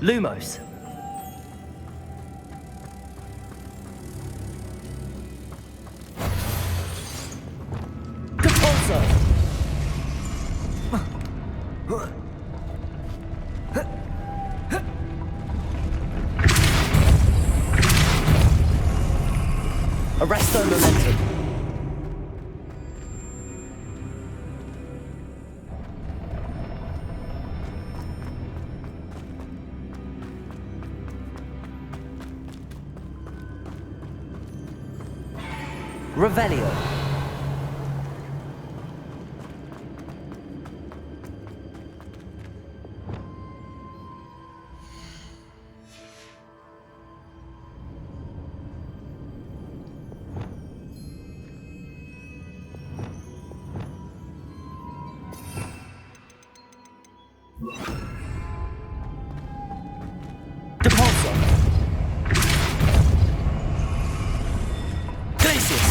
Lumos. Arresto momentum. Revelio. Depulso. Glacius.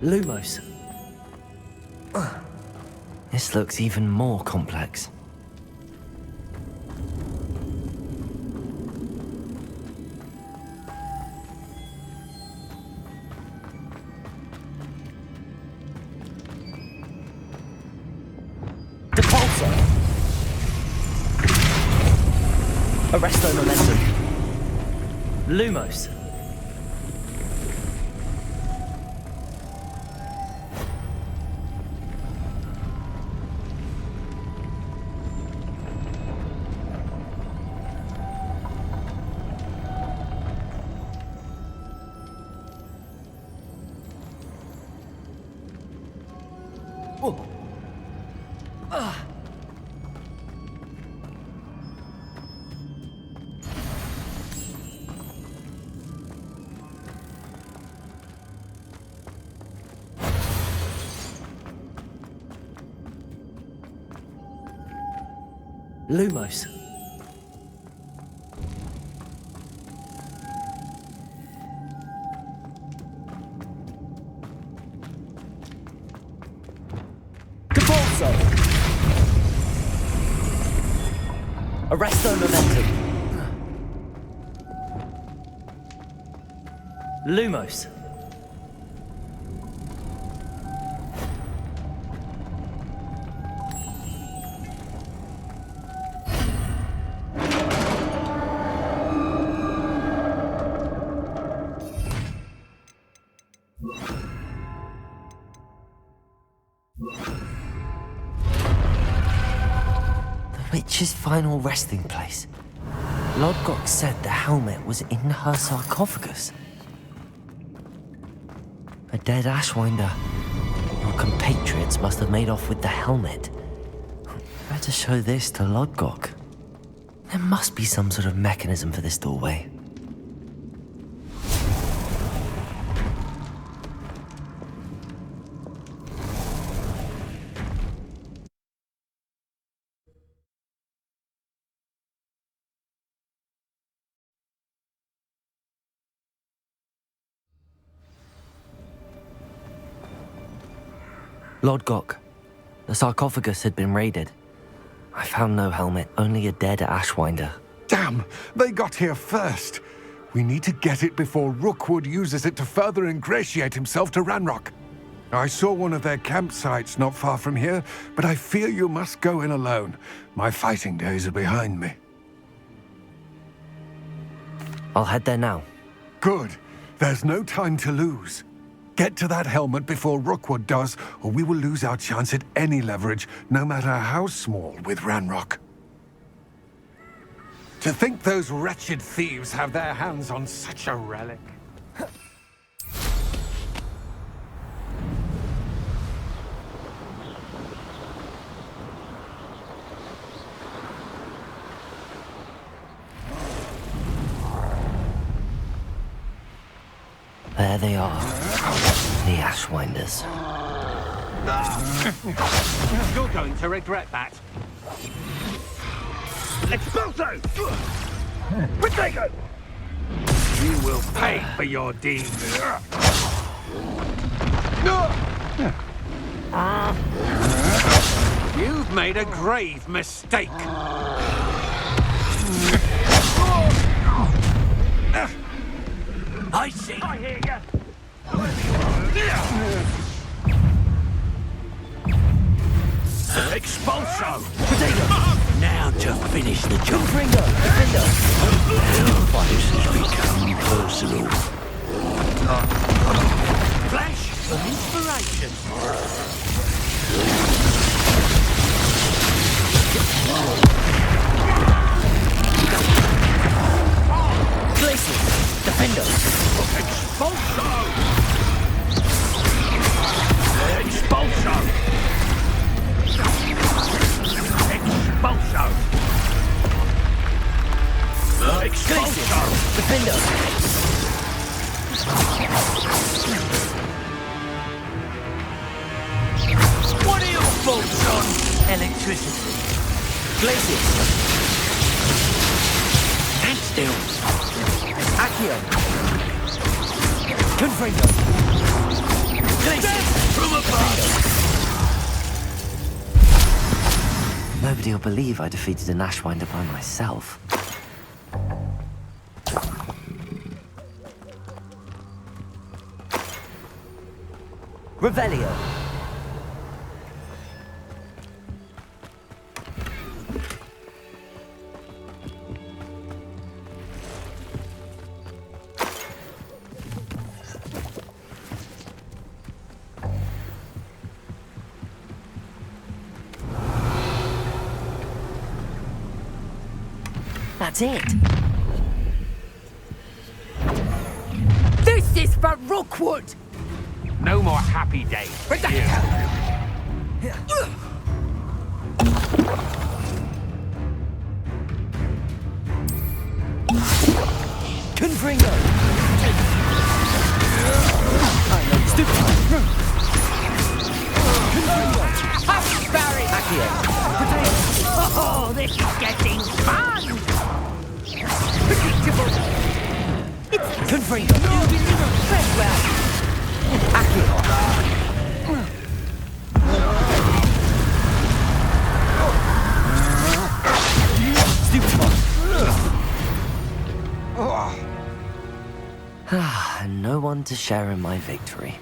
Lumos. This looks even more complex. Depulso. Arresto momentum. Lumos. Oh. Lumos. Depulso. Arresto momentum. Lumos. Witch's final resting place. Lodgok said the helmet was in her sarcophagus. A dead Ashwinder. Your compatriots must have made off with the helmet. Better show this to Lodgok. There must be some sort of mechanism for this doorway. Lodgok, the sarcophagus had been raided. I found no helmet, only a dead Ashwinder. Damn! They got here first! We need to get it before Rookwood uses it to further ingratiate himself to Ranrock. I saw one of their campsites not far from here, but I fear you must go in alone. My fighting days are behind me. I'll head there now. Good. There's no time to lose. Get to that helmet before Rookwood does, or we will lose our chance at any leverage, no matter how small, with Ranrock. To think those wretched thieves have their hands on such a relic. There they are, the Ashwinders. You're going to regret that. Expulso! Protego! You will pay for your deeds. You've made a grave mistake. I see. I hear you. Expulso! Potato! Now to finish the job. Ringo! Defender! This has become personal. Flash of inspiration. Glacier! Defender! Expulso! Expulso! Expulso! Expulso! Defender! What are your thoughts on electricity? Glacier! And still. Accio! Confringo! Glacier! From above! Nobody will believe I defeated an Ashwinder by myself. Revelio! That's it. This is for Rookwood! No more happy days. Confringo! Stupid! Confringo! Barry! Accio! Oh, this is getting fun! Predictable! Confringo! You deliver very well! Accio! Stupid! And no one to share in my victory.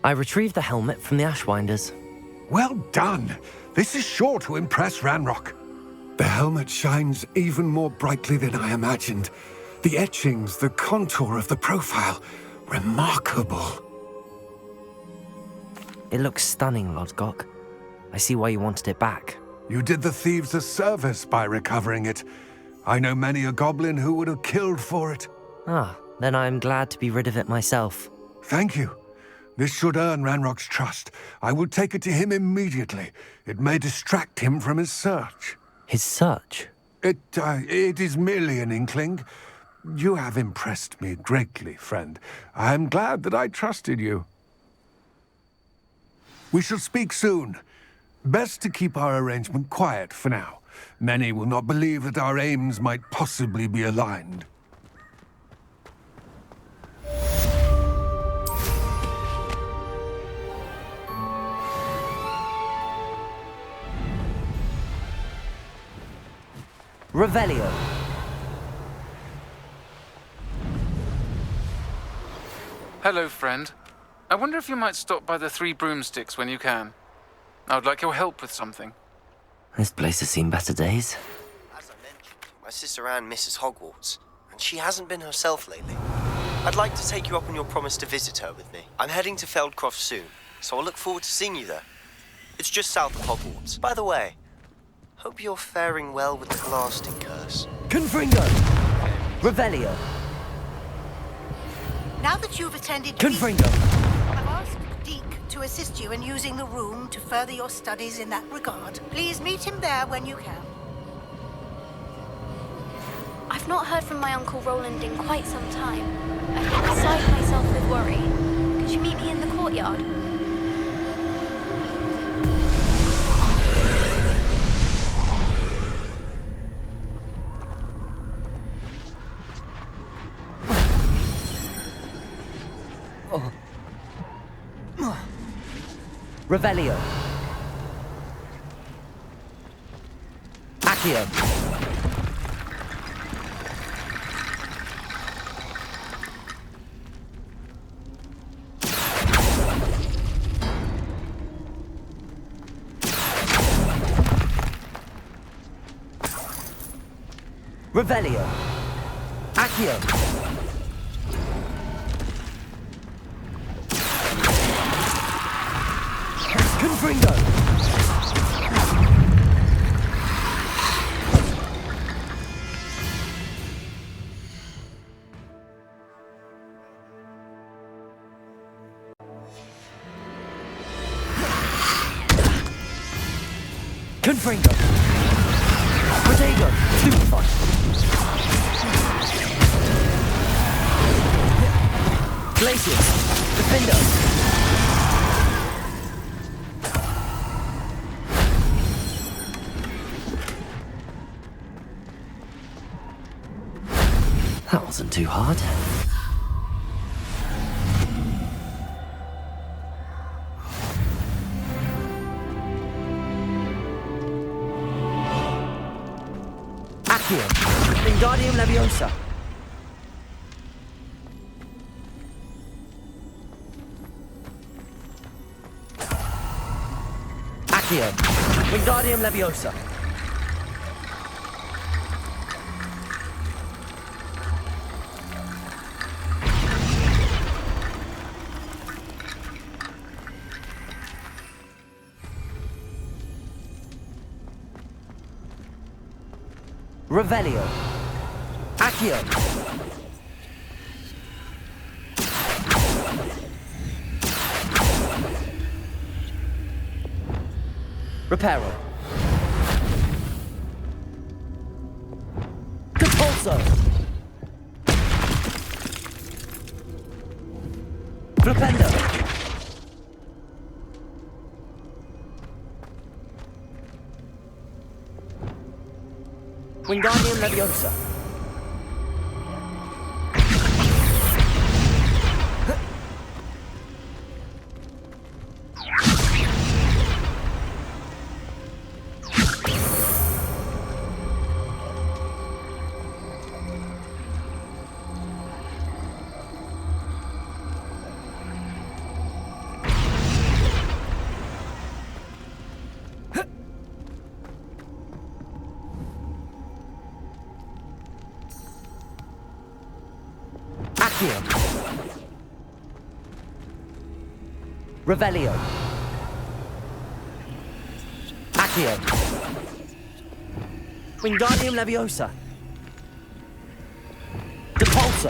I retrieved the helmet from the Ashwinders. Well done. This is sure to impress Ranrock. The helmet shines even more brightly than I imagined. The etchings, the contour of the profile, remarkable. It looks stunning, Lodgok. I see why you wanted it back. You did the thieves a service by recovering it. I know many a goblin who would have killed for it. Ah, then I'm glad to be rid of it myself. Thank you. This should earn Ranrock's trust. I will take it to him immediately. It may distract him from his search. His search? It is merely an inkling. You have impressed me greatly, friend. I am glad that I trusted you. We shall speak soon. Best to keep our arrangement quiet for now. Many will not believe that our aims might possibly be aligned. Revelio. Hello, friend. I wonder if you might stop by the Three Broomsticks when you can. I would like your help with something. This place has seen better days. As I mentioned, my sister Anne misses Hogwarts, and she hasn't been herself lately. I'd like to take you up on your promise to visit her with me. I'm heading to Feldcroft soon, so I'll look forward to seeing you there. It's just south of Hogwarts. By the way, hope you're faring well with the blasting curse. Confringo! Revelio. that you've attended... Confringo! I've asked Deke to assist you in using the room to further your studies in that regard. Please meet him there when you can. I've not heard from my Uncle Roland in quite some time. I've been beside myself with worry. Could you meet me in the courtyard? Revelio. Accio. Revelio. Accio. Confringo. Confringo. Protego. Stupefy. Glacius. Defender. That wasn't too hard. Accio. Wingardium Leviosa. Accio. Wingardium Leviosa. Revelio. Accio. Reparo. Compulso. Flipendo. Wingardium Leviosa. Accio. Revelio. Accio. Wingardium Leviosa. Depulso.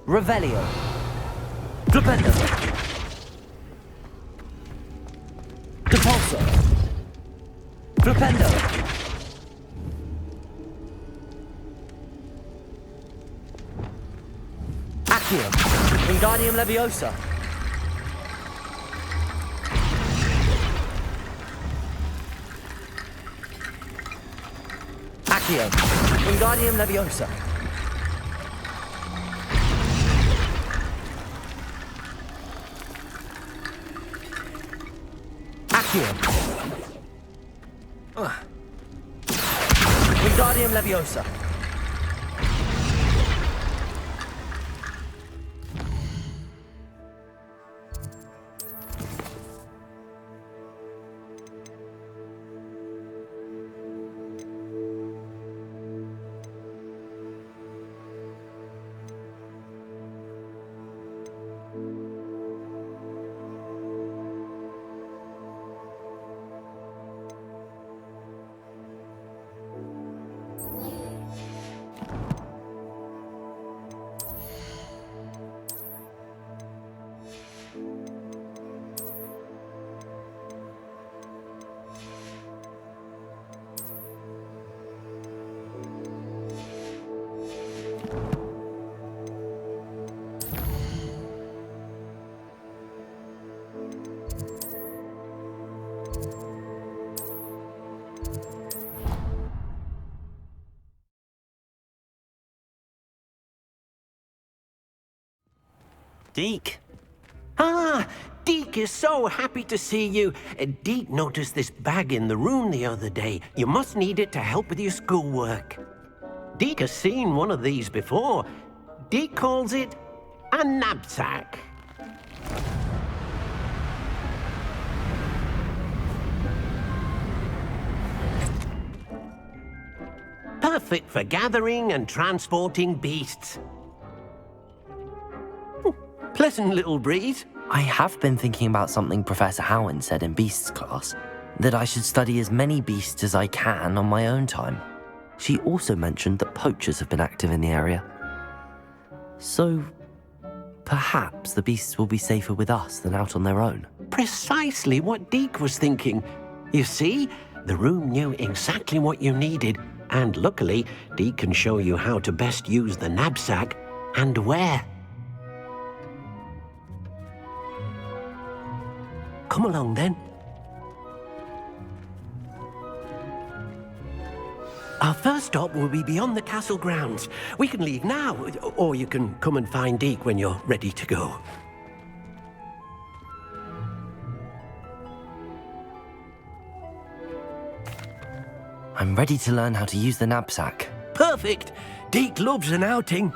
Revelio. Flipendo. Depulso. Flipendo. Accio. Wingardium Leviosa. Accio. Wingardium Leviosa. Accio. Wingardium Leviosa. Deke. Ah, Deke is so happy to see you. Deke noticed this bag in the room the other day. You must need it to help with your schoolwork. Deke has seen one of these before. Deke calls it a knapsack. Perfect for gathering and transporting beasts. Pleasant little breeze. I have been thinking about something Professor Howland said in Beasts class, that I should study as many beasts as I can on my own time. She also mentioned that poachers have been active in the area. So, perhaps the beasts will be safer with us than out on their own. Precisely what Deke was thinking. You see, the room knew exactly what you needed, and luckily, Deke can show you how to best use the knapsack and where. Come along then. Our first stop will be beyond the castle grounds. We can leave now, or you can come and find Deke when you're ready to go. I'm ready to learn how to use the knapsack. Perfect! Deke loves an outing.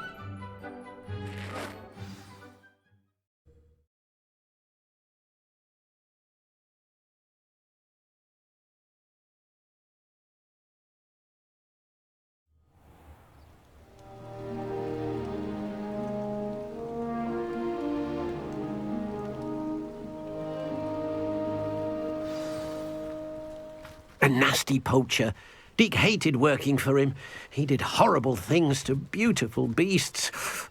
A nasty poacher. Deke hated working for him. He did horrible things to beautiful beasts.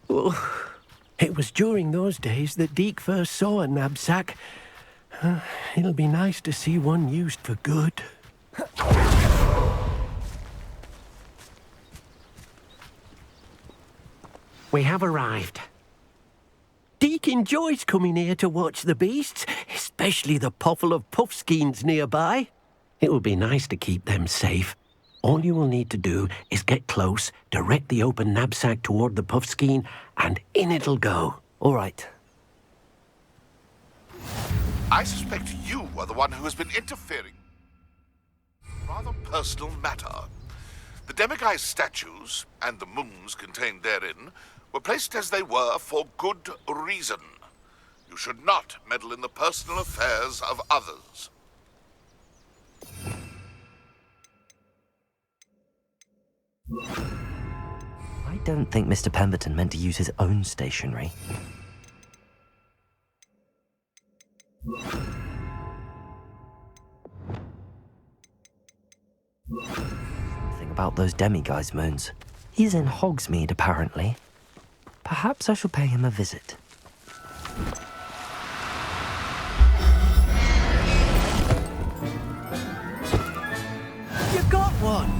Oh. It was during those days that Deke first saw a knapsack. It'll be nice to see one used for good. We have arrived. Deke enjoys coming here to watch the beasts, especially the potful of puffskeins nearby. It will be nice to keep them safe. All you will need to do is get close, direct the open knapsack toward the puffskein, and in it'll go. All right. I suspect you are the one who has been interfering. Rather personal matter. The demiguise statues, and the moons contained therein, were placed as they were for good reason. You should not meddle in the personal affairs of others. I don't think Mr. Pemberton meant to use his own stationery. Think about those demiguise moons. He's in Hogsmeade, apparently. Perhaps I shall pay him a visit. You got one!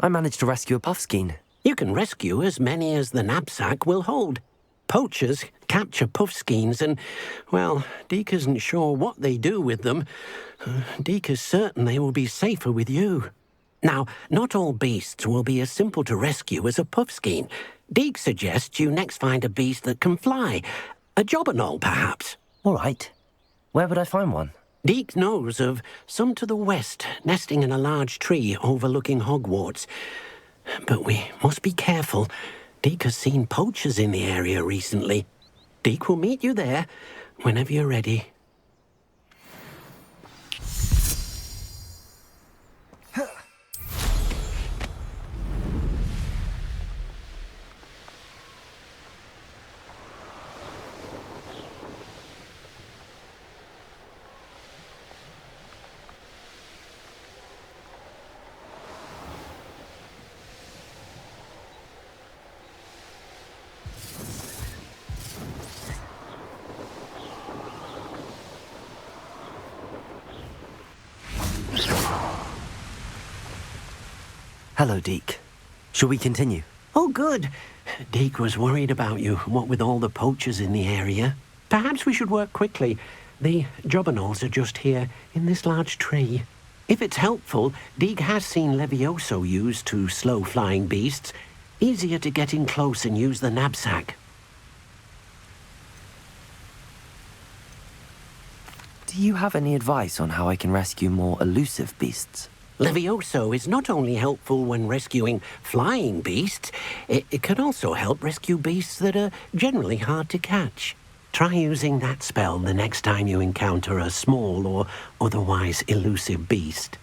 I managed to rescue a puffskein. You can rescue as many as the knapsack will hold. Poachers capture puffskeins and, well, Deke isn't sure what they do with them. Deke is certain they will be safer with you. Now, not all beasts will be as simple to rescue as a puffskein. Deke suggests you next find a beast that can fly. A jobberknoll, perhaps. All right. Where would I find one? Deke knows of some to the west, nesting in a large tree overlooking Hogwarts. But we must be careful. Deke has seen poachers in the area recently. Deke will meet you there whenever you're ready. Hello, Deke. Shall we continue? Oh, good. Deke was worried about you, what with all the poachers in the area. Perhaps we should work quickly. The jobberknolls are just here, in this large tree. If it's helpful, Deke has seen Levioso used to slow flying beasts. Easier to get in close and use the knapsack. Do you have any advice on how I can rescue more elusive beasts? Levioso is not only helpful when rescuing flying beasts, it can also help rescue beasts that are generally hard to catch. Try using that spell the next time you encounter a small or otherwise elusive beast.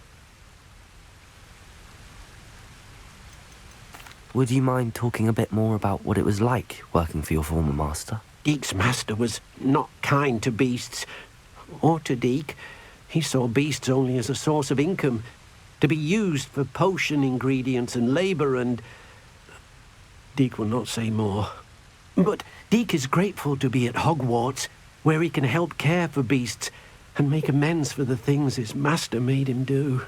Would you mind talking a bit more about what it was like working for your former master? Deek's master was not kind to beasts, or to Deek. He saw beasts only as a source of income, to be used for potion ingredients and labour, and Deek will not say more. But Deek is grateful to be at Hogwarts, where he can help care for beasts and make amends for the things his master made him do.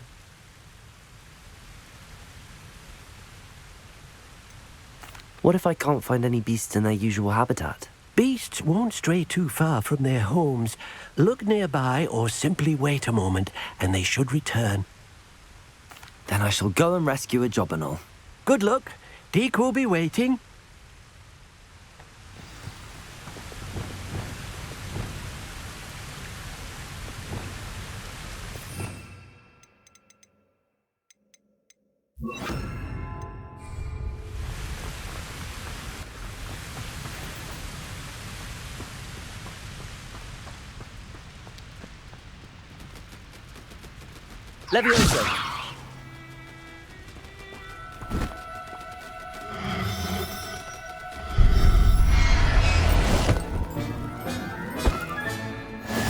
What if I can't find any beasts in their usual habitat? Beasts won't stray too far from their homes. Look nearby or simply wait a moment, and they should return. Then I shall go and rescue a Jobberknoll. Good luck. Deek will be waiting. Levioso!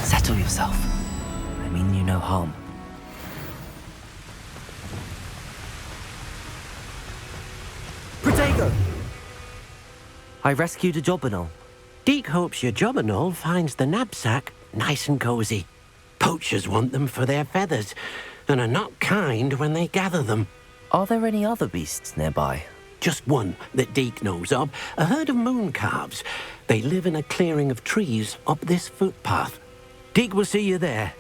Settle yourself. I mean you no harm. Protego! I rescued a Jobberknoll. Deek hopes your Jobberknoll finds the knapsack nice and cozy. Poachers want them for their feathers, and are not kind when they gather them. Are there any other beasts nearby? Just one that Deek knows of, a herd of mooncalves. They live in a clearing of trees up this footpath. Deek will see you there.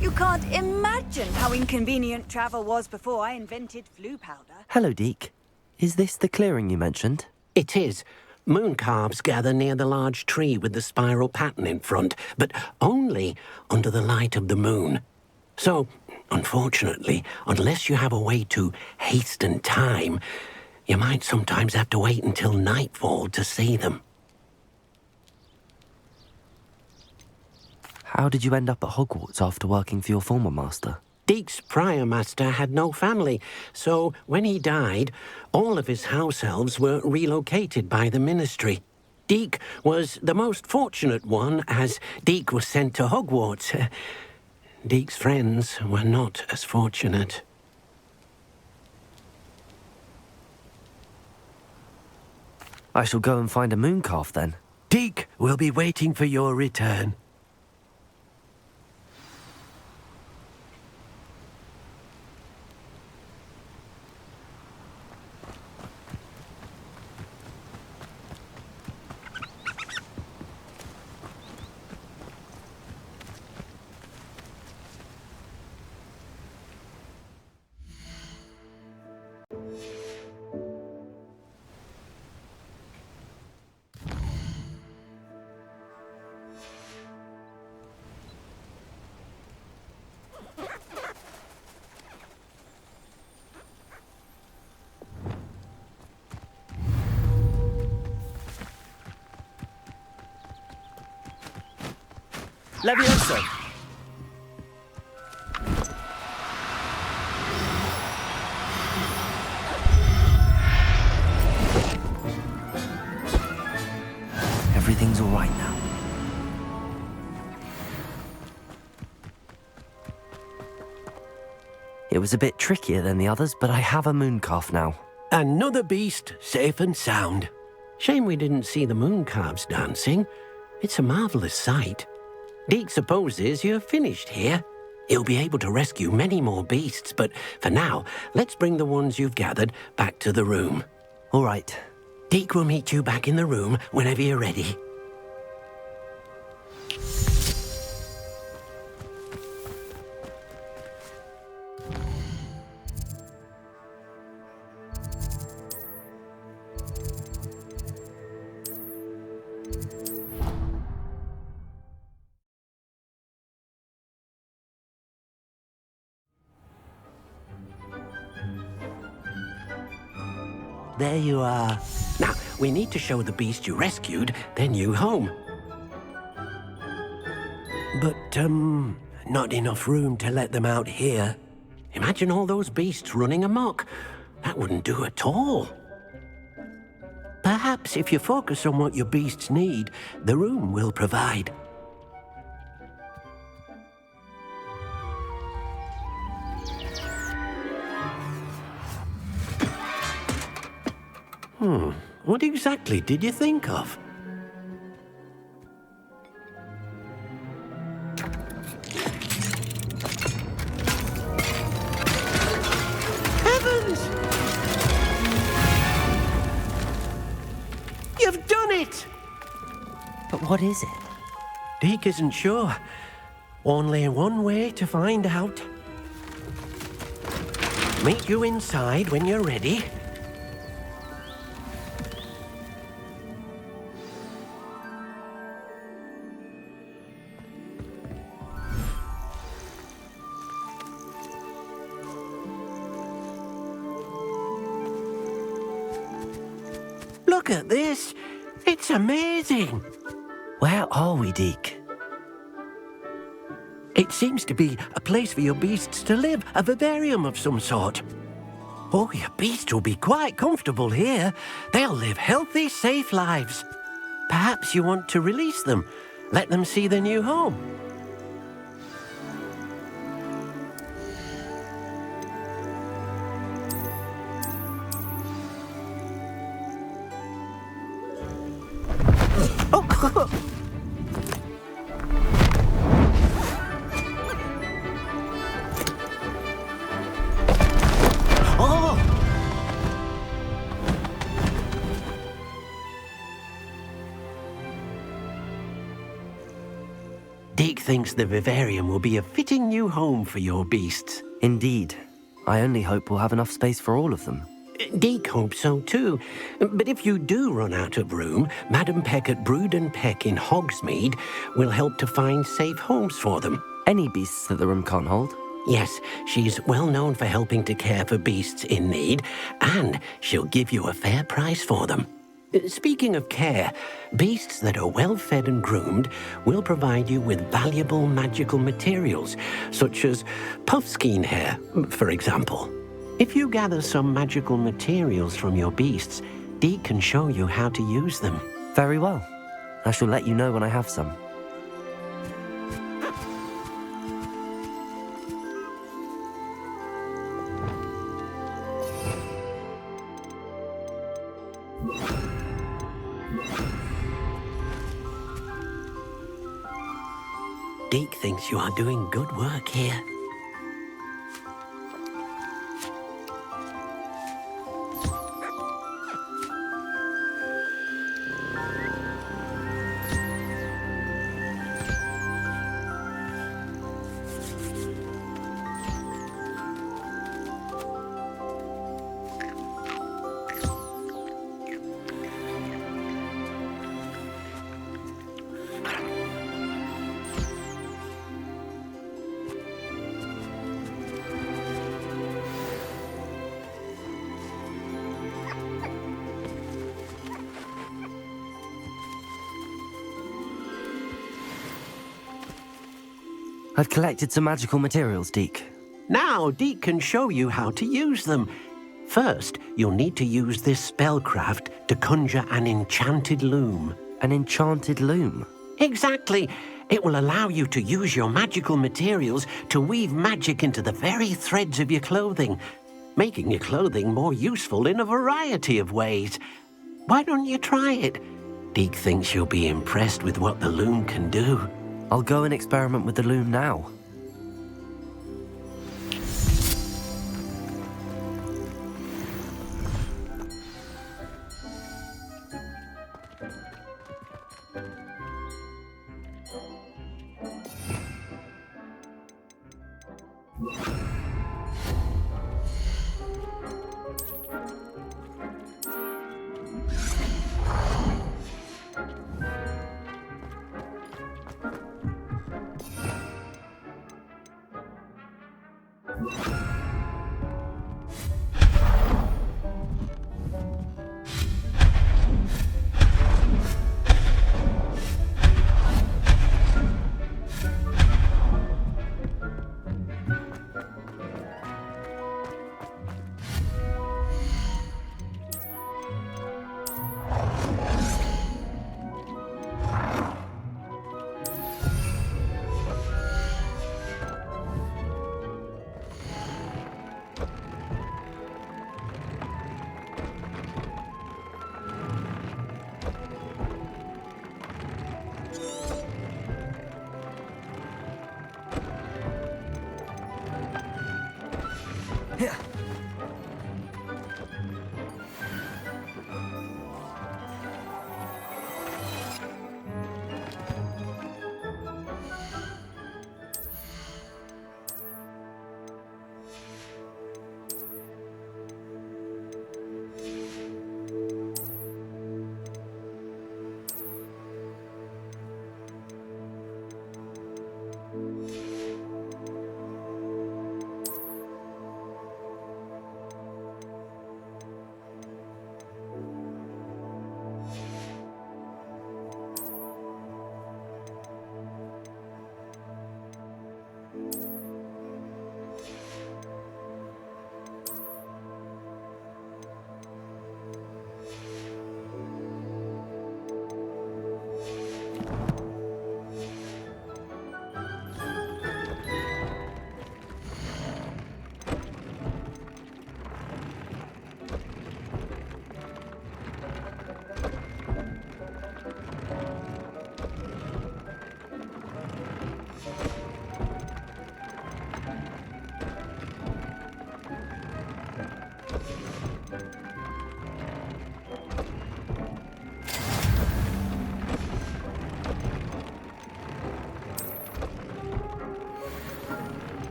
You can't imagine how inconvenient travel was before I invented flu powder. Hello, Deek. Is this the clearing you mentioned? It is. Mooncalves gather near the large tree with the spiral pattern in front, but only under the light of the moon. So, unfortunately, unless you have a way to hasten time, you might sometimes have to wait until nightfall to see them. How did you end up at Hogwarts after working for your former master? Deek's prior master had no family, so when he died, all of his house elves were relocated by the ministry. Deek was the most fortunate one, as Deek was sent to Hogwarts. Deek's friends were not as fortunate. I shall go and find a mooncalf then. Deek will be waiting for your return. Levioso! Everything's all right now. It was a bit trickier than the others, but I have a mooncalf now. Another beast, safe and sound. Shame we didn't see the mooncalves dancing. It's a marvellous sight. Deek supposes you're finished here. You'll be able to rescue many more beasts, but for now, let's bring the ones you've gathered back to the room. All right. Deke will meet you back in the room whenever you're ready. There you are. Now, we need to show the beast you rescued their new home. But, not enough room to let them out here. Imagine all those beasts running amok. That wouldn't do at all. Perhaps if you focus on what your beasts need, the room will provide. What exactly did you think of? Heavens! You've done it! But what is it? Deke isn't sure. Only one way to find out. Meet you inside when you're ready. Look at this. It's amazing. Where are we, Deke? It seems to be a place for your beasts to live, a vivarium of some sort. Oh, your beasts will be quite comfortable here. They'll live healthy, safe lives. Perhaps you want to release them, let them see their new home. Deke thinks the vivarium will be a fitting new home for your beasts. Indeed. I only hope we'll have enough space for all of them. Deke hopes so too. But if you do run out of room, Madam Peck at Brood and Peck in Hogsmeade will help to find safe homes for them. Any beasts that the room can't hold? Yes, she's well known for helping to care for beasts in need, and she'll give you a fair price for them. Speaking of care, beasts that are well fed and groomed will provide you with valuable magical materials, such as puffskein hair, for example. If you gather some magical materials from your beasts, Deke can show you how to use them. Very well. I shall let you know when I have some. Deke thinks you are doing good work here. I've collected some magical materials, Deke. Now Deke can show you how to use them. First, you'll need to use this spellcraft to conjure an enchanted loom. An enchanted loom? Exactly. It will allow you to use your magical materials to weave magic into the very threads of your clothing, making your clothing more useful in a variety of ways. Why don't you try it? Deke thinks you'll be impressed with what the loom can do. I'll go and experiment with the loom now.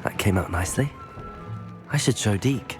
That came out nicely. I should show Deke.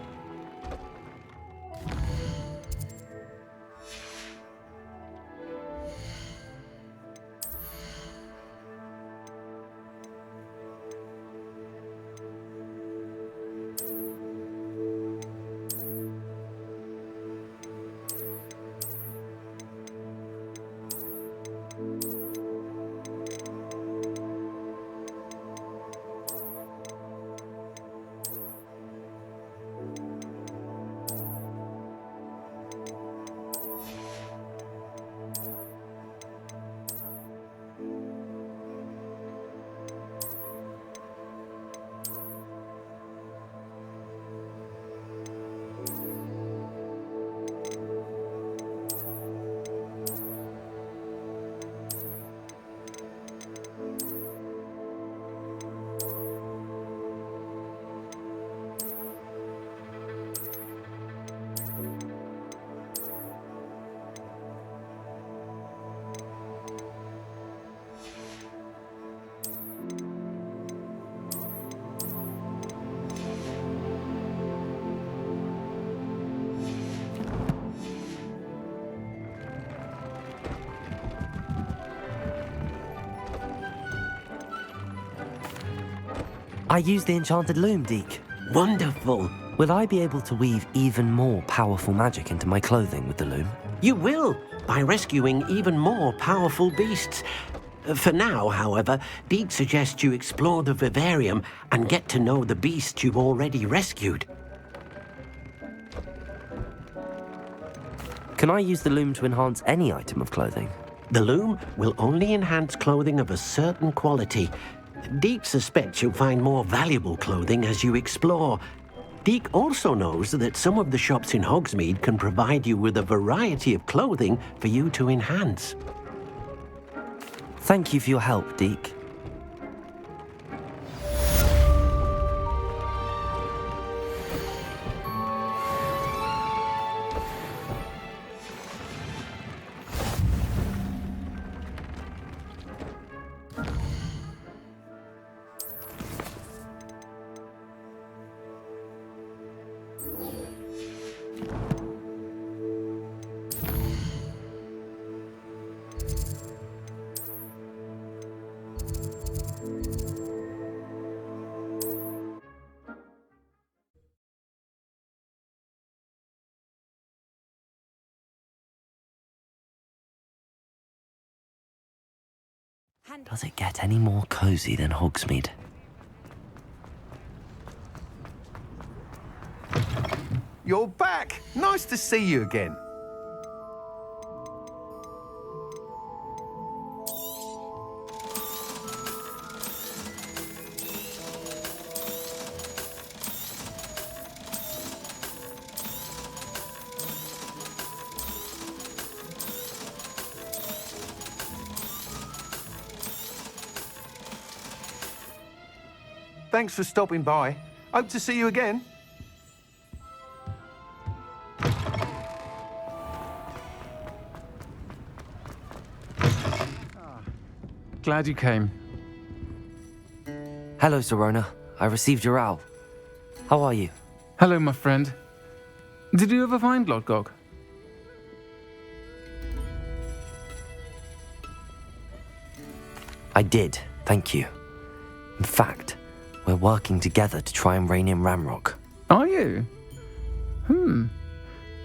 I used the enchanted loom, Deke. Wonderful. Will I be able to weave even more powerful magic into my clothing with the loom? You will, by rescuing even more powerful beasts. For now, however, Deke suggests you explore the vivarium and get to know the beast you've already rescued. Can I use the loom to enhance any item of clothing? The loom will only enhance clothing of a certain quality. Deek suspects you'll find more valuable clothing as you explore. Deek also knows that some of the shops in Hogsmeade can provide you with a variety of clothing for you to enhance. Thank you for your help, Deek. Does it get any more cozy than Hogsmeade? You're back! Nice to see you again. Thanks for stopping by. Hope to see you again. Glad you came. Hello, Serona. I received your owl. How are you? Hello, my friend. Did you ever find Lodgok? I did, thank you. In fact, we're working together to try and rein in Ranrock. Are you?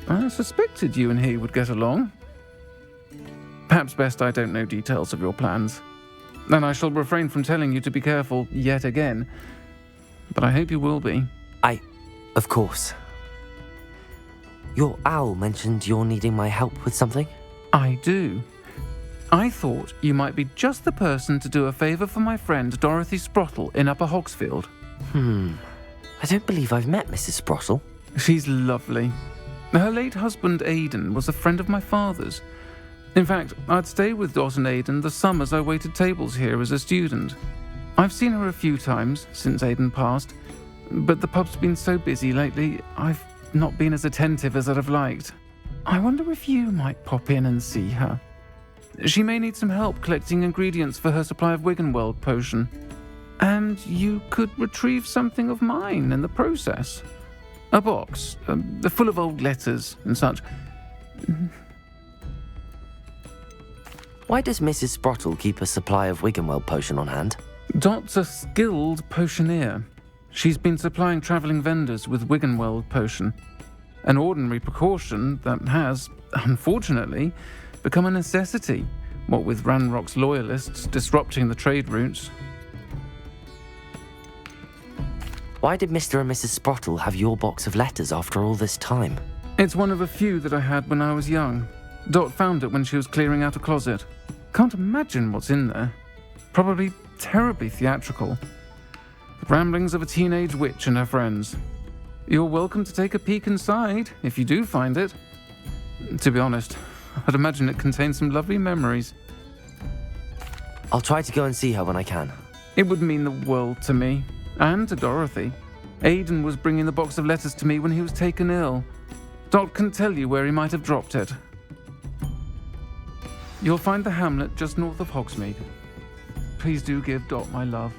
I suspected you and he would get along. Perhaps best I don't know details of your plans. And I shall refrain from telling you to be careful yet again. But I hope you will be. Of course. Your owl mentioned you're needing my help with something? I do. I thought you might be just the person to do a favour for my friend Dorothy Sprottle in Upper Hogsfield. I don't believe I've met Mrs. Sprottle. She's lovely. Her late husband Aidan was a friend of my father's. In fact, I'd stayed with Dot and Aidan the summers I waited tables here as a student. I've seen her a few times since Aidan passed, but the pub's been so busy lately, I've not been as attentive as I'd have liked. I wonder if you might pop in and see her. She may need some help collecting ingredients for her supply of Wiggenweld potion. And you could retrieve something of mine in the process. A box, full of old letters and such. Why does Mrs. Sprottle keep a supply of Wiggenweld potion on hand? Dot's a skilled potioneer. She's been supplying travelling vendors with Wiggenweld potion. An ordinary precaution that has, unfortunately, become a necessity, what with Ranrock's loyalists disrupting the trade routes. Why did Mr. and Mrs. Sprottle have your box of letters after all this time? It's one of a few that I had when I was young. Dot found it when she was clearing out a closet. Can't imagine what's in there. Probably terribly theatrical. The ramblings of a teenage witch and her friends. You're welcome to take a peek inside, if you do find it. To be honest, I'd imagine it contains some lovely memories. I'll try to go and see her when I can. It would mean the world to me, and to Dorothy. Aidan was bringing the box of letters to me when he was taken ill. Dot can tell you where he might have dropped it. You'll find the hamlet just north of Hogsmeade. Please do give Dot my love.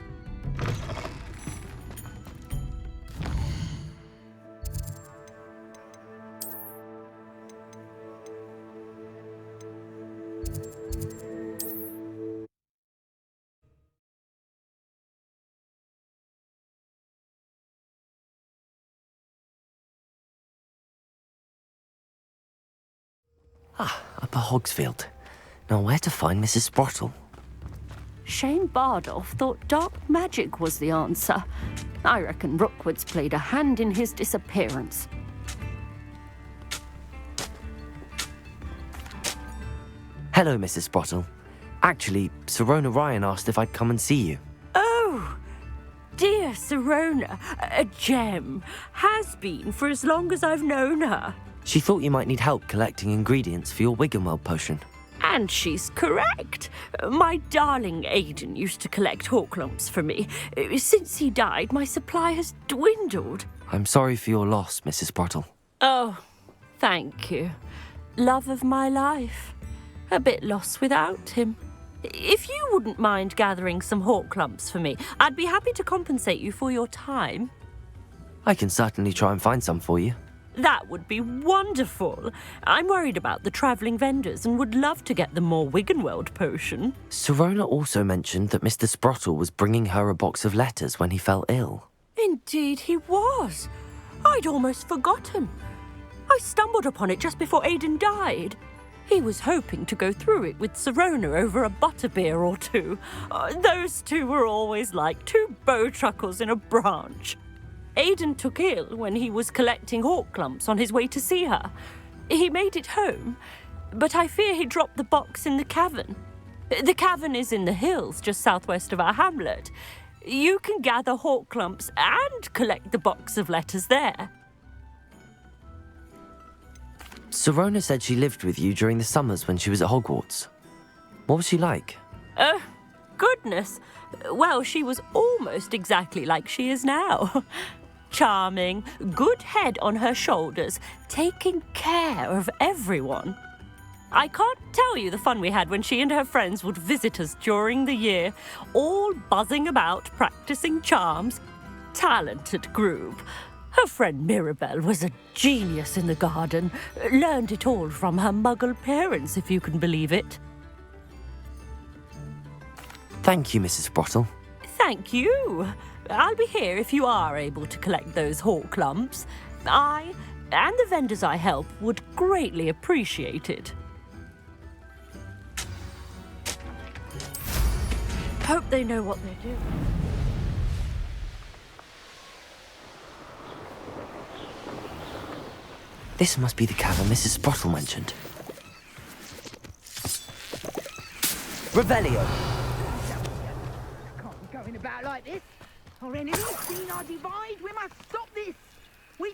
Upper Hogsfield. Now where to find Mrs. Sprottle? Shane Bardolph thought dark magic was the answer. I reckon Rookwood's played a hand in his disappearance. Hello, Mrs. Sprottle. Actually, Serona Ryan asked if I'd come and see you. Oh, Sirona, a gem, has been for as long as I've known her. She thought you might need help collecting ingredients for your Wiggenweld potion. And she's correct. My darling Aiden used to collect hawk lumps for me. Since he died, my supply has dwindled. I'm sorry for your loss, Mrs. Sprottle. Oh, thank you. Love of my life. A bit lost without him. If you wouldn't mind gathering some hawk lumps for me, I'd be happy to compensate you for your time. I can certainly try and find some for you. That would be wonderful. I'm worried about the travelling vendors and would love to get them more Wiggenweld potion. Sirona also mentioned that Mr. Sprottle was bringing her a box of letters when he fell ill. Indeed he was. I'd almost forgotten. I stumbled upon it just before Aiden died. He was hoping to go through it with Sirona over a butterbeer or two. Those two were always like two bowtruckles in a branch. Aiden took ill when he was collecting hawk lumps on his way to see her. He made it home, but I fear he dropped the box in the cavern. The cavern is in the hills just southwest of our hamlet. You can gather hawk lumps and collect the box of letters there. Sirona said she lived with you during the summers when she was at Hogwarts. What was she like? Goodness. Well, she was almost exactly like she is now. Charming, good head on her shoulders, taking care of everyone. I can't tell you the fun we had when she and her friends would visit us during the year, all buzzing about, practicing charms. Talented group. Her friend Mirabelle was a genius in the garden. Learned it all from her muggle parents, if you can believe it. Thank you, Mrs. Sprottle. Thank you. I'll be here if you are able to collect those hawk lumps. I and the vendors I help would greatly appreciate it. Hope they know what they're doing. This must be the cavern Mrs. Sprottle mentioned. Revelio! Can't be going about like this. Our enemies seen our divide. We must stop this. We...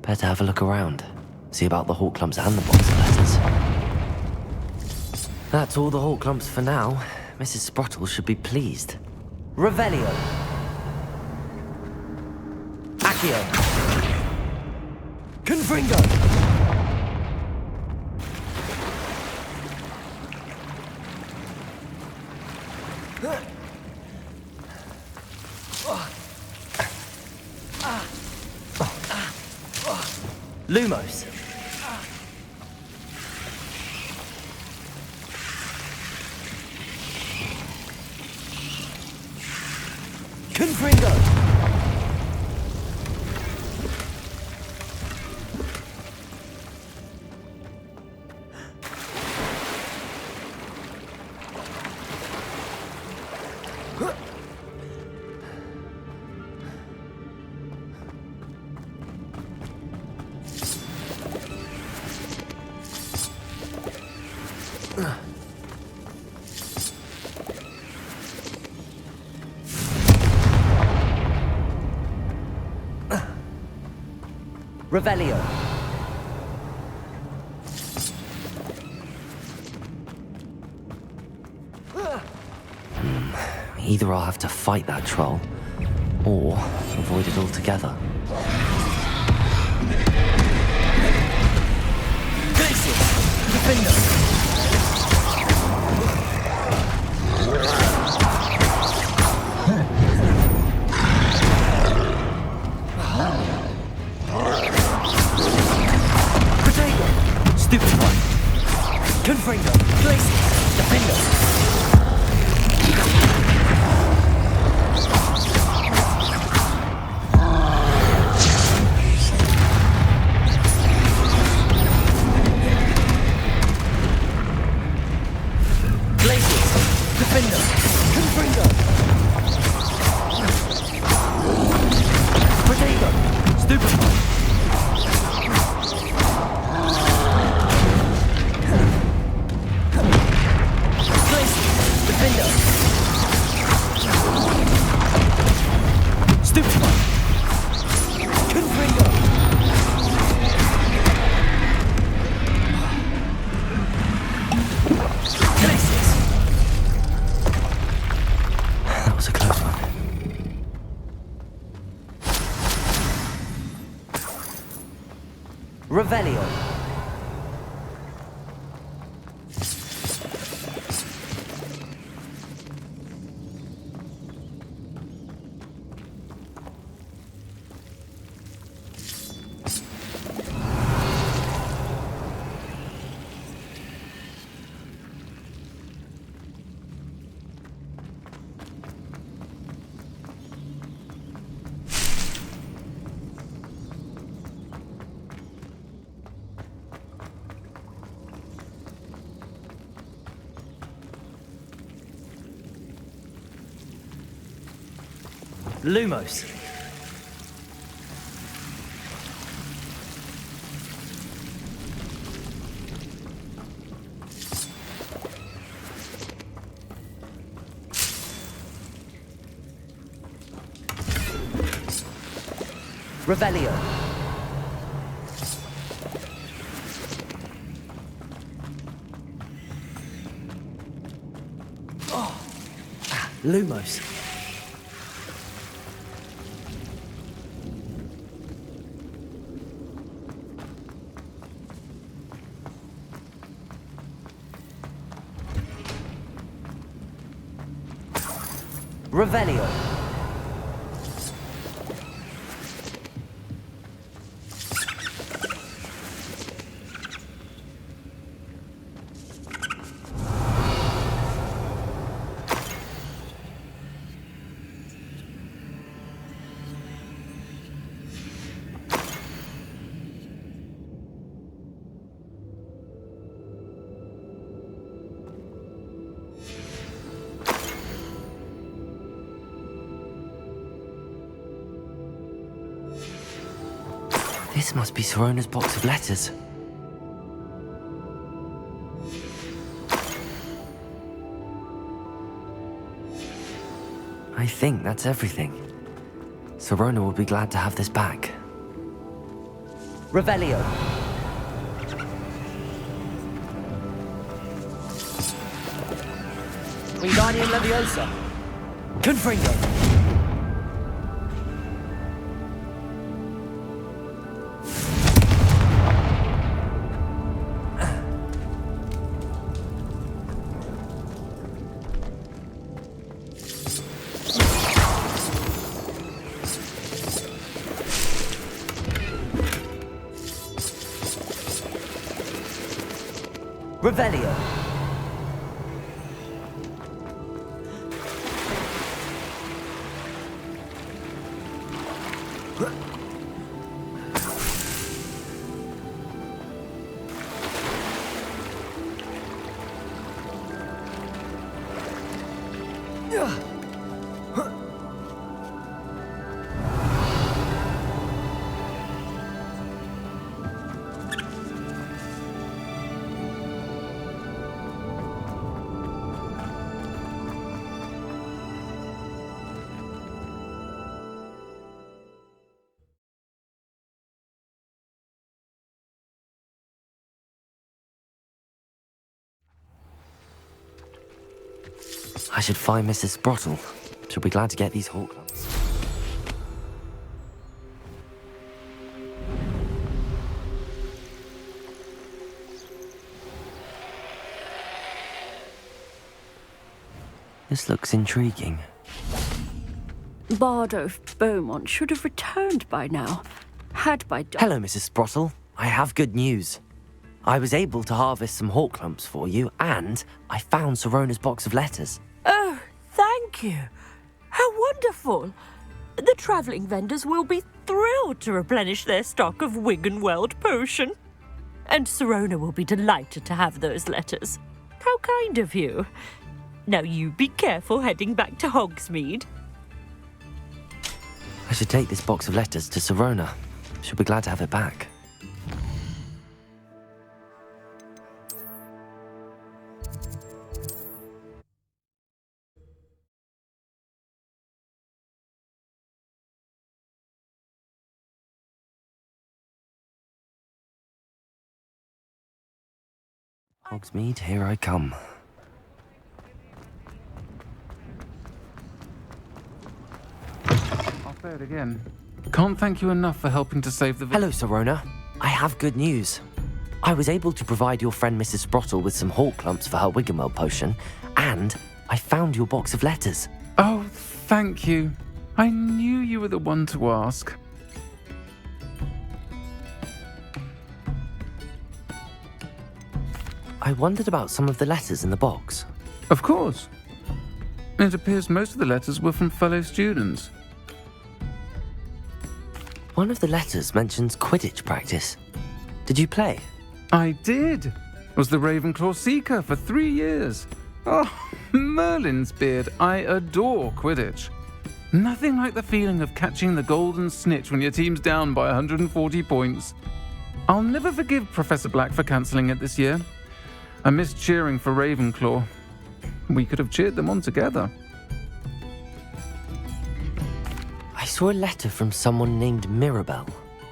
Better have a look around. See about the hawk lumps and the box of letters. That's all the hawk lumps for now. Mrs. Sprottle should be pleased. Revelio! Accio! Confringo! Lumos! Confringo! Revelio. Either I'll have to fight that troll, or avoid it altogether. Glacius! Defender! Confringo! Glacius! Defender! Lumos. Revelio. Lumos. Revelio. This must be Sirona's box of letters. I think that's everything. Sirona will be glad to have this back. Revelio. Wingardium Leviosa. Confringo. Revelio. I should find Mrs. Sprottle. She'll be glad to get these hawk lumps. This looks intriguing. Bardo Beaumont should have returned by now. Had by... Hello, Mrs. Sprottle. I have good news. I was able to harvest some hawk lumps for you, and I found Sirona's box of letters. Oh, thank you. How wonderful. The travelling vendors will be thrilled to replenish their stock of Wiggenweld potion. And Sirona will be delighted to have those letters. How kind of you. Now you be careful heading back to Hogsmeade. I should take this box of letters to Sirona. She'll be glad to have it back. Hogsmeade, here I come. I'll say it again. Can't thank you enough for helping to save the... Hello, Sirona. I have good news. I was able to provide your friend Mrs. Sprottle with some hawk lumps for her Wiggenweld potion, and I found your box of letters. Oh, thank you. I knew you were the one to ask. I wondered about some of the letters in the box. Of course. It appears most of the letters were from fellow students. One of the letters mentions Quidditch practice. Did you play? I did. Was the Ravenclaw Seeker for 3 years. Oh, Merlin's beard. I adore Quidditch. Nothing like the feeling of catching the golden snitch when your team's down by 140 points. I'll never forgive Professor Black for cancelling it this year. I missed cheering for Ravenclaw. We could have cheered them on together. I saw a letter from someone named Mirabelle.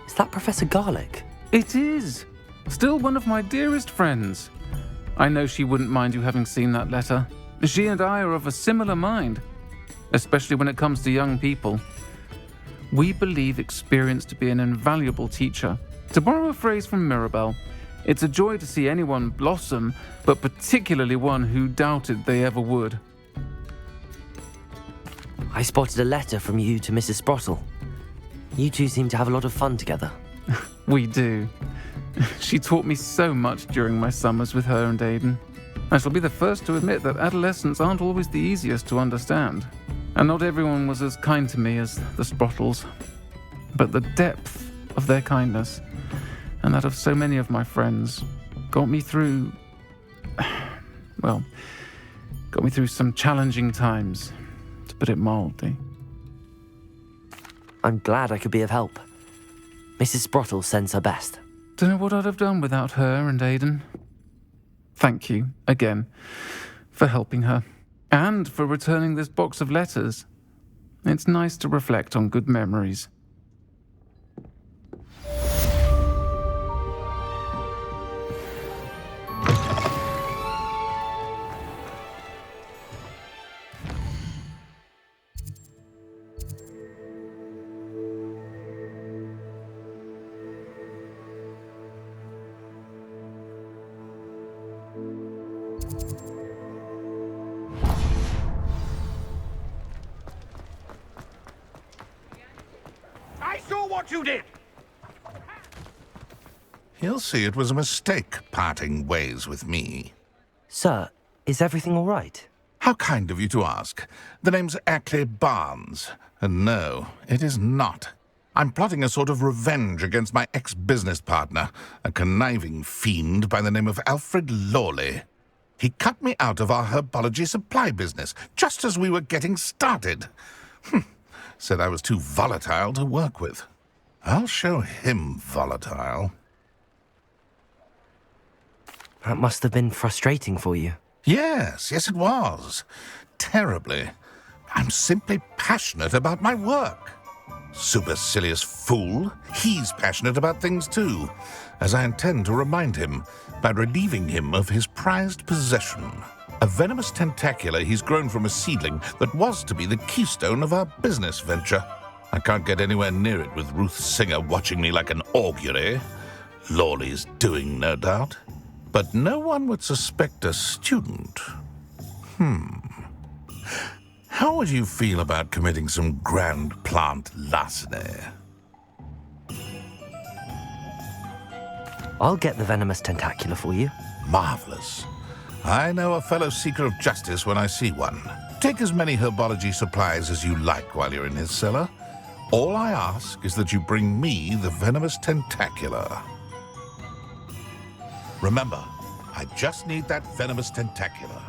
Is that Professor Garlick? It is. Still one of my dearest friends. I know she wouldn't mind you having seen that letter. She and I are of a similar mind, especially when it comes to young people. We believe experience to be an invaluable teacher. To borrow a phrase from Mirabelle, it's a joy to see anyone blossom, but particularly one who doubted they ever would. I spotted a letter from you to Mrs. Sprottle. You two seem to have a lot of fun together. We do. She taught me so much during my summers with her and Aidan. I shall be the first to admit that adolescents aren't always the easiest to understand. And not everyone was as kind to me as the Sprottles. But the depth of their kindness, and that of so many of my friends, got me through some challenging times, to put it mildly. I'm glad I could be of help. Mrs. Sprottle sends her best. Don't know what I'd have done without her and Aidan. Thank you, again, for helping her, and for returning this box of letters. It's nice to reflect on good memories. I saw what you did! He'll see it was a mistake parting ways with me. Sir, is everything all right? How kind of you to ask. The name's Ackley Barnes. And no, it is not. I'm plotting a sort of revenge against my ex-business partner, a conniving fiend by the name of Alfred Lawley. He cut me out of our herbology supply business, just as we were getting started. Said I was too volatile to work with. I'll show him volatile. That must have been frustrating for you. Yes, it was. Terribly. I'm simply passionate about my work. Supercilious fool. He's passionate about things too, as I intend to remind him by relieving him of his prized possession. A venomous tentacula he's grown from a seedling that was to be the keystone of our business venture. I can't get anywhere near it with Ruth Singer watching me like an augury. Lawley's doing, no doubt. But no one would suspect a student. How would you feel about committing some grand plant larceny? I'll get the venomous tentacula for you. Marvelous. I know a fellow seeker of justice when I see one. Take as many herbology supplies as you like while you're in his cellar. All I ask is that you bring me the venomous tentacula. Remember, I just need that venomous tentacula.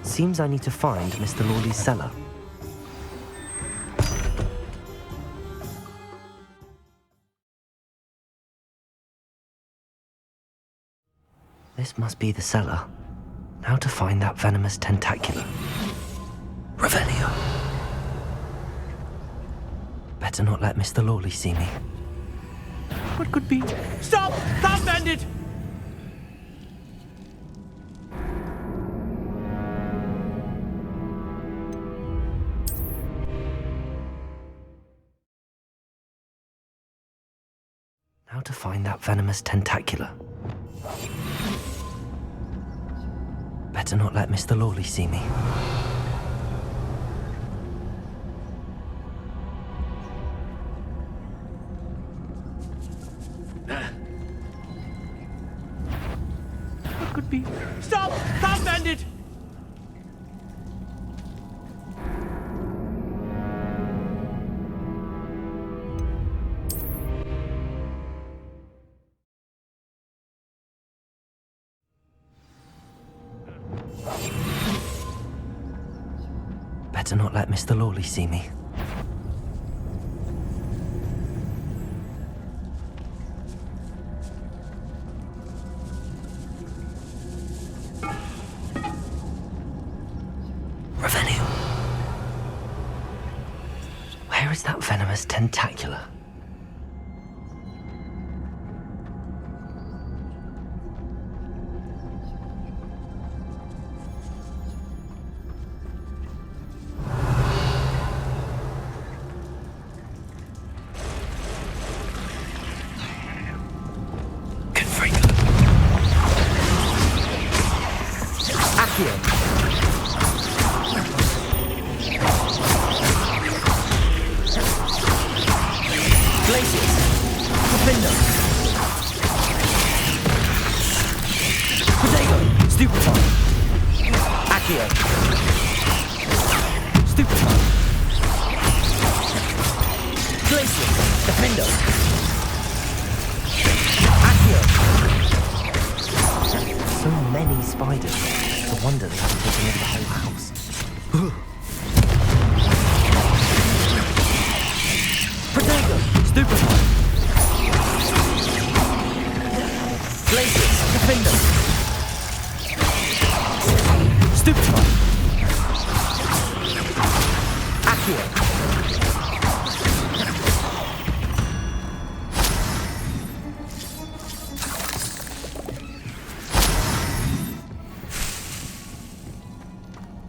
Seems I need to find Mr. Lawley's cellar. This must be the cellar. Now to find that venomous tentacula. Revelio. Better not let Mr. Lawley see me. What could be? Stop! Stop, bandit! Now to find that venomous tentacula. Better not let Mr. Lawley see me. What could be? Stop! Stop, bandit! better not let Mr. Lawley see me. Revenue. Where is that venomous tentacula?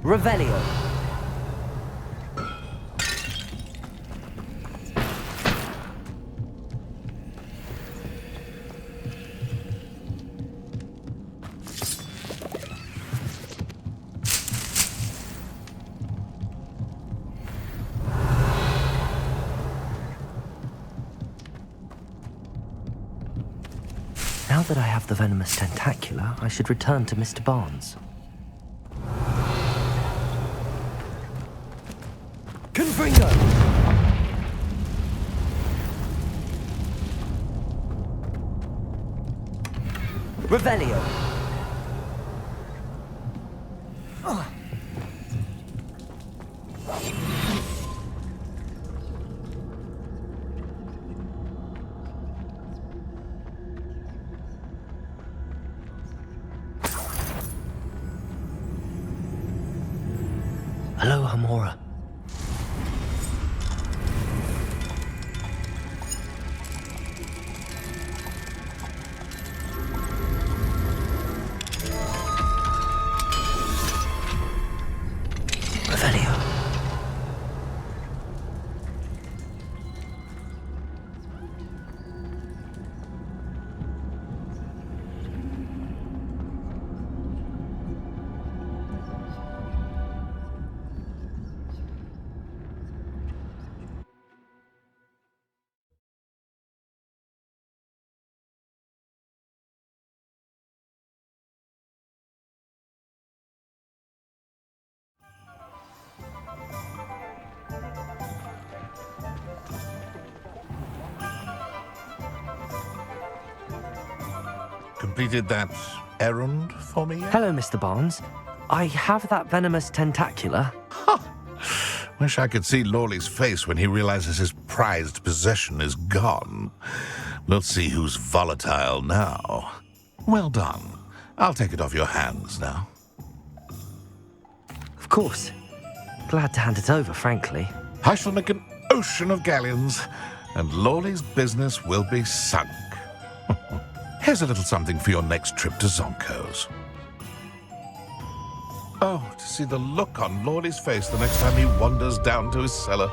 Revelio. Now that I have the venomous tentacula, I should return to Mr. Barnes. Confringo! Revelio! Hello, Hamora. Completed that errand for me yet? Hello, Mr. Barnes. I have that venomous tentacula. Wish I could see Lawley's face when he realizes his prized possession is gone. We'll see who's volatile now. Well done. I'll take it off your hands now. Of course. Glad to hand it over, frankly. I shall make an ocean of galleons, and Lawley's business will be sunk. Here's a little something for your next trip to Zonko's. Oh, to see the look on Lawley's face the next time he wanders down to his cellar.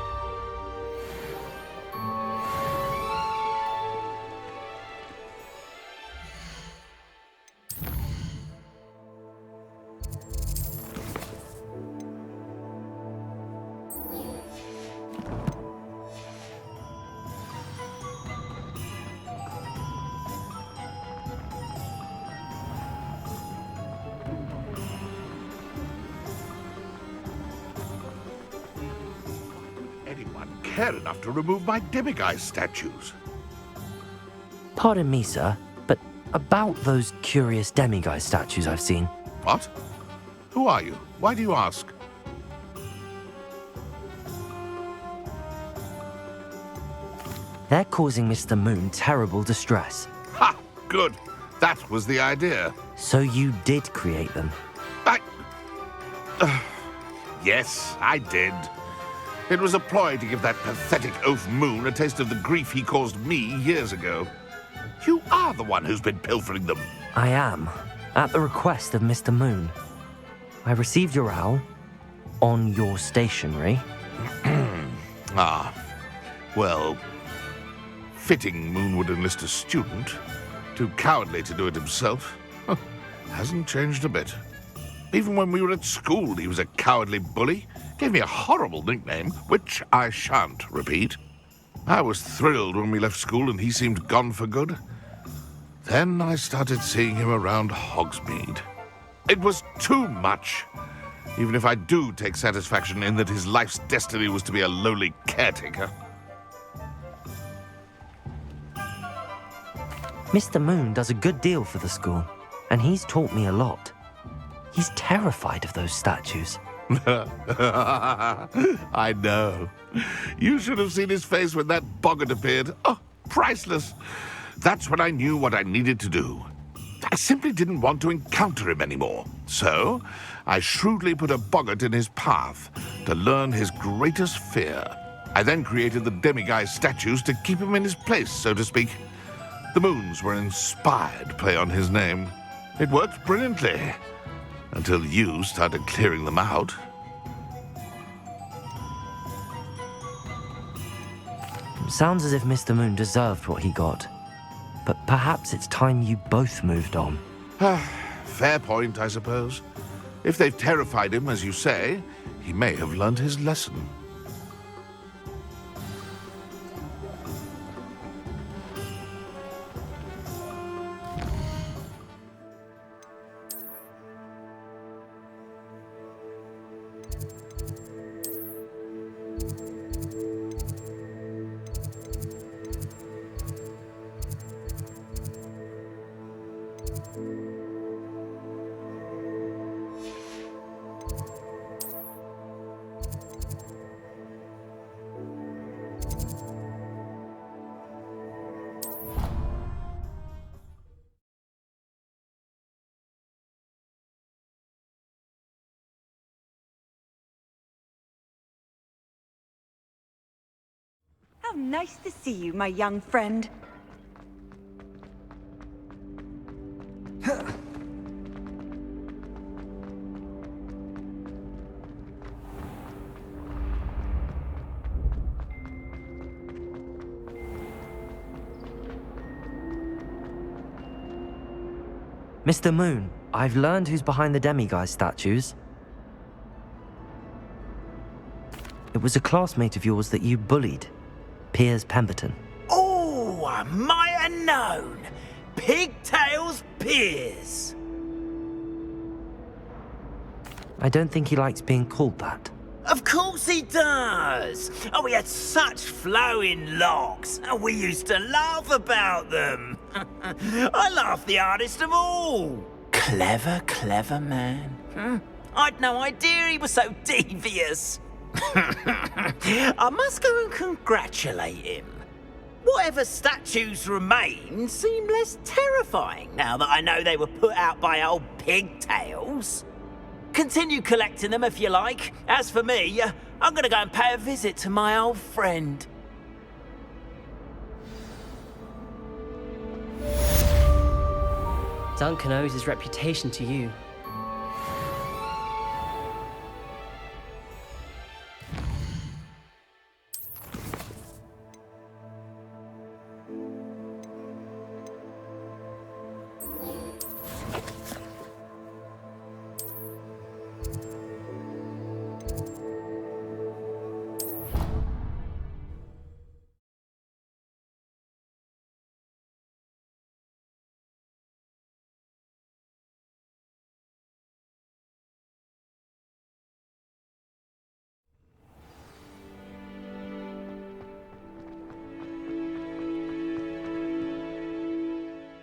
Care enough to remove my demiguise statues. Pardon me, sir, but about those curious demiguise statues I've seen. What? Who are you? Why do you ask? They're causing Mr. Moon terrible distress. Ha! Good. That was the idea. So you did create them? Yes, I did. It was a ploy to give that pathetic oaf Moon a taste of the grief he caused me years ago. You are the one who's been pilfering them. I am, at the request of Mr. Moon. I received your owl on your stationery. Ah, well, fitting Moon would enlist a student. Too cowardly to do it himself. Hasn't changed a bit. Even when we were at school, he was a cowardly bully. Gave me a horrible nickname, which I shan't repeat. I was thrilled when we left school and he seemed gone for good. Then I started seeing him around Hogsmeade. It was too much. Even if I do take satisfaction in that his life's destiny was to be a lowly caretaker. Mr. Moon does a good deal for the school, and he's taught me a lot. He's terrified of those statues. I know. You should have seen his face when that boggart appeared. Oh, priceless. That's when I knew what I needed to do. I simply didn't want to encounter him anymore. So, I shrewdly put a boggart in his path to learn his greatest fear. I then created the demiguise statues to keep him in his place, so to speak. The moons were an inspired play on his name. It worked brilliantly. Until you started clearing them out. Sounds as if Mr. Moon deserved what he got. But perhaps it's time you both moved on. Fair point, I suppose. If they've terrified him, as you say, he may have learned his lesson. How nice to see you, my young friend. Mr. Moon, I've learned who's behind the demiguise statues. It was a classmate of yours that you bullied, Piers Pemberton. Oh, I might have known. Pigtails Piers. I don't think he likes being called that. Of course he does. Oh, he had such flowing locks, and we used to laugh about them. I laughed the hardest of all. Clever, clever man. I'd no idea he was so devious. I must go and congratulate him. Whatever statues remain seem less terrifying now that I know they were put out by old pigtails. Continue collecting them if you like. As for me, I'm going to go and pay a visit to my old friend. Duncan owes his reputation to you.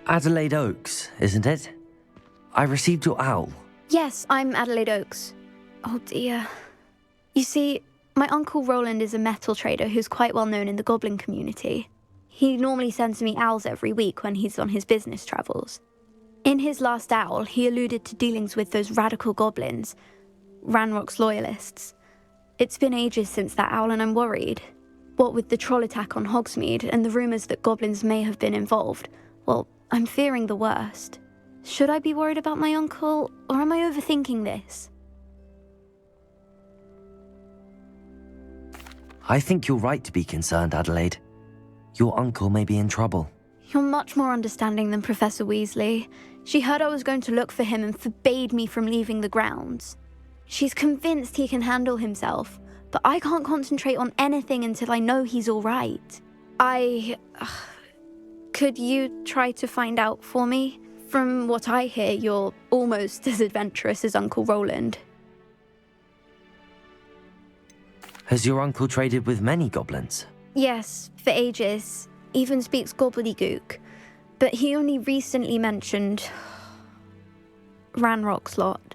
Adelaide Oaks, isn't it? I received your owl. Yes, I'm Adelaide Oaks. Oh dear. You see, my uncle Roland is a metal trader who's quite well known in the goblin community. He normally sends me owls every week when he's on his business travels. In his last owl, he alluded to dealings with those radical goblins, Ranrock's loyalists. It's been ages since that owl and I'm worried. What with the troll attack on Hogsmeade and the rumours that goblins may have been involved, well, I'm fearing the worst. Should I be worried about my uncle, or am I overthinking this? I think you're right to be concerned, Adelaide. Your uncle may be in trouble. You're much more understanding than Professor Weasley. She heard I was going to look for him and forbade me from leaving the grounds. She's convinced he can handle himself, but I can't concentrate on anything until I know he's all right. Could you try to find out for me? From what I hear, you're almost as adventurous as Uncle Roland. Has your uncle traded with many goblins? Yes, for ages. Even speaks gobbledygook. But he only recently mentioned Ranrock's lot,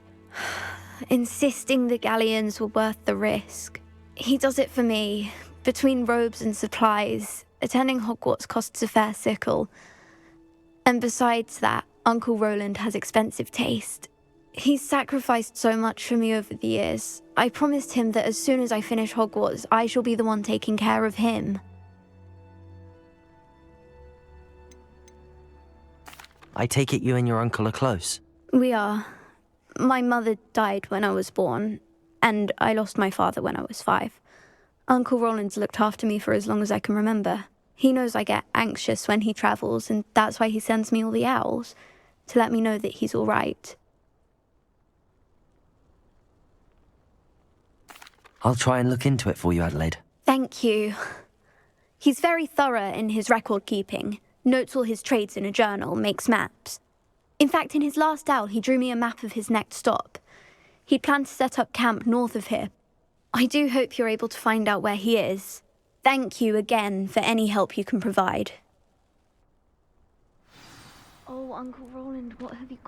insisting the galleons were worth the risk. He does it for me. Between robes and supplies, attending Hogwarts costs a fair sickle. And besides that, Uncle Roland has expensive taste. He's sacrificed so much for me over the years. I promised him that as soon as I finish Hogwarts, I shall be the one taking care of him. I take it you and your uncle are close? We are. My mother died when I was born, and I lost my father when I was 5. Uncle Roland's looked after me for as long as I can remember. He knows I get anxious when he travels, and that's why he sends me all the owls, to let me know that he's all right. I'll try and look into it for you, Adelaide. Thank you. He's very thorough in his record keeping, notes all his trades in a journal, makes maps. In fact, in his last owl, he drew me a map of his next stop. He planned to set up camp north of here. I do hope you're able to find out where he is. Thank you again for any help you can provide. Oh, Uncle Roland, what have you got?